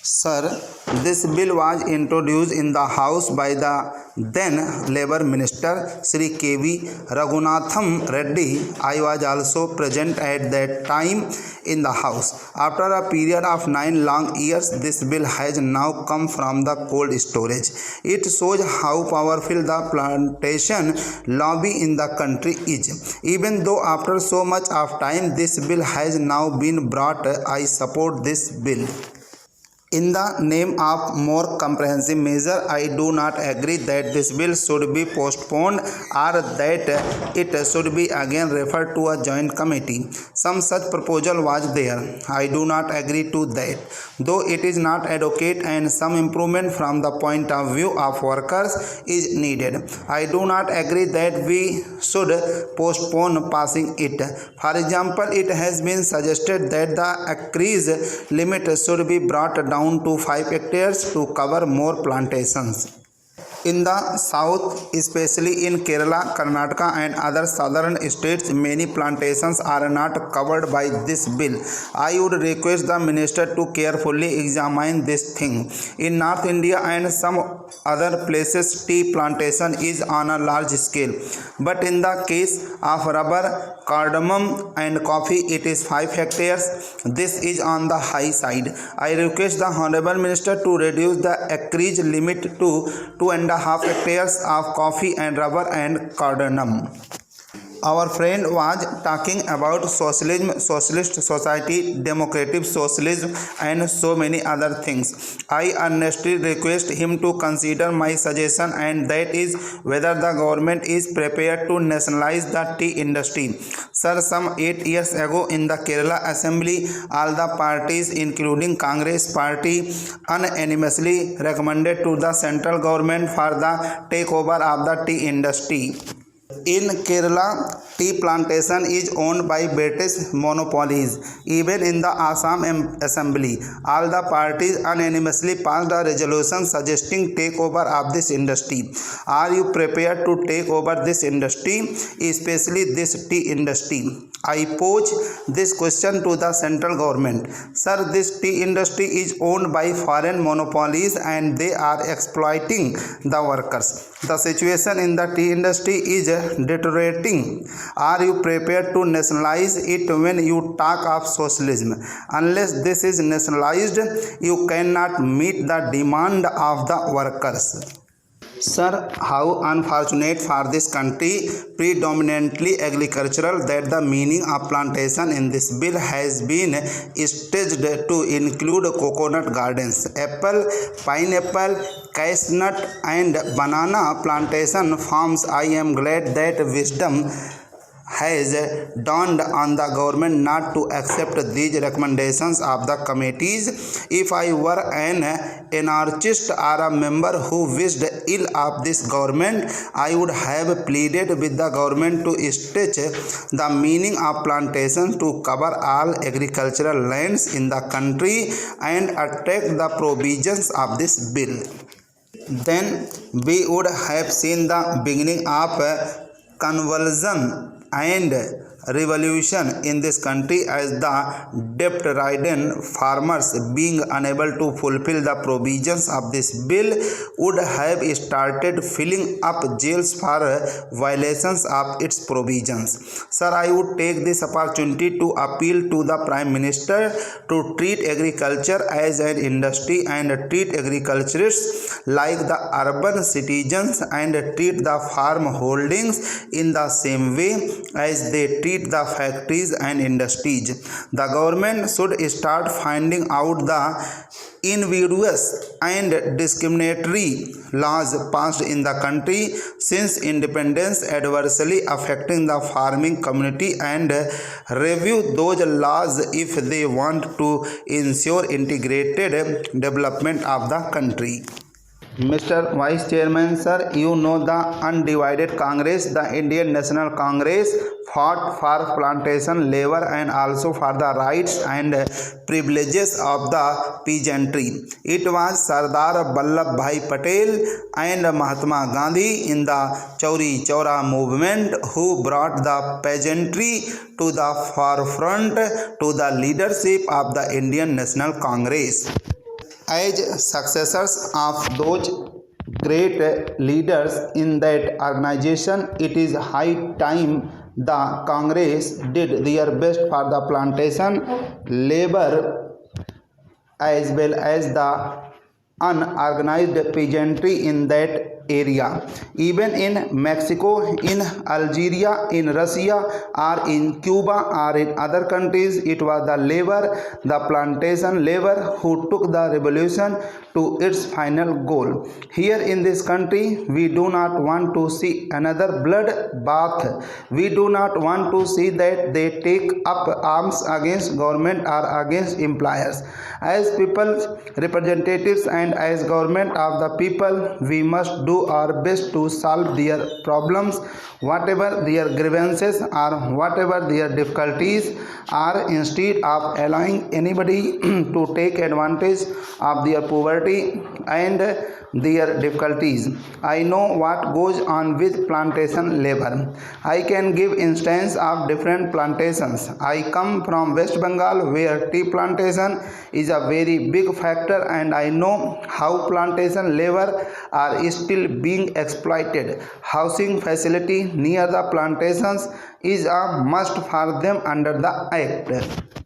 Sir, this bill was introduced in the House by the then Labour Minister Sri K.V. Raghunatham Reddy. I was also present at that time in the House. After a period of 9 long years, this bill has now come from the cold storage. It shows how powerful the plantation lobby in the country is. Even though after so much of time this bill has now been brought, I support this bill. In the name of more comprehensive measure, I do not agree that this bill should be postponed or that it should be again referred to a joint committee. Some such proposal was there. I do not agree to that. Though it is not adequate and some improvement from the point of view of workers is needed, I do not agree that we should postpone passing it. For example, it has been suggested that the acreage limit should be brought down to 5 hectares to cover more plantations. In the south, especially in Kerala, Karnataka and other southern states, many plantations are not covered by this bill. I would request the minister to carefully examine this thing. In North India and some other places, tea plantation is on a large scale. But in the case of rubber, cardamom and coffee, it is 5 hectares. This is on the high side. I request the Honorable Minister to reduce the acreage limit to 2.5 hectares of coffee and rubber and cardamom. Our friend was talking about socialism, socialist society, democratic socialism and so many other things. I earnestly request him to consider my suggestion, and that is whether the government is prepared to nationalize the tea industry. Sir, some 8 years ago in the Kerala Assembly, all the parties including Congress party unanimously recommended to the central government for the takeover of the tea industry. In Kerala, tea plantation is owned by British monopolies. Even in the Assam Assembly, all the parties unanimously passed a resolution suggesting takeover of this industry. Are you prepared to take over this industry, especially this tea industry? I pose this question to the central government. Sir, this tea industry is owned by foreign monopolies and they are exploiting the workers. The situation in the tea industry is deteriorating. Are you prepared to nationalize it when you talk of socialism? Unless this is nationalized, you cannot meet the demand of the workers. Sir, how unfortunate for this country, predominantly agricultural, that the meaning of plantation in this bill has been staged to include coconut gardens, apple, pineapple, cashew and banana plantation farms. I am glad that wisdom has dawned on the government not to accept these recommendations of the committees. If I were an anarchist or a member who wished ill of this government, I would have pleaded with the government to stretch the meaning of plantation to cover all agricultural lands in the country and attract the provisions of this bill. Then we would have seen the beginning of convulsion and revolution in this country, as the debt-ridden farmers, being unable to fulfill the provisions of this bill, would have started filling up jails for violations of its provisions. Sir, I would take this opportunity to appeal to the Prime Minister to treat agriculture as an industry and treat agriculturists like the urban citizens and treat the farm holdings in the same way as they treat the factories and industries. The government should start finding out the invidious and discriminatory laws passed in the country since independence adversely affecting the farming community and review those laws if they want to ensure integrated development of the country. Mr. Vice Chairman, sir, you know the undivided Congress, the Indian National Congress, fought for plantation labor and also for the rights and privileges of the peasantry. It was Sardar Vallabhbhai Patel and Mahatma Gandhi in the Chauri Chaura movement who brought the peasantry to the forefront to the leadership of the Indian National Congress. As successors of those great leaders in that organization, it is high time the Congress did their best for the plantation labor as well as the unorganized peasantry in that area. Even in Mexico, in Algeria, in Russia, or in Cuba, or in other countries, it was the labor, the plantation labor, who took the revolution to its final goal. Here in this country, we do not want to see another blood bath. We do not want to see that they take up arms against government or against employers. As people's representatives and as government of the people, we must do our best to solve their problems, whatever their grievances or whatever their difficulties are, instead of allowing anybody to take advantage of their poverty and their difficulties. I know what goes on with plantation labor. I can give instance of different plantations. I come from West Bengal, where tea plantation is a very big factor, and I know how plantation labor are still being exploited. Housing facility near the plantations is a must for them under the act.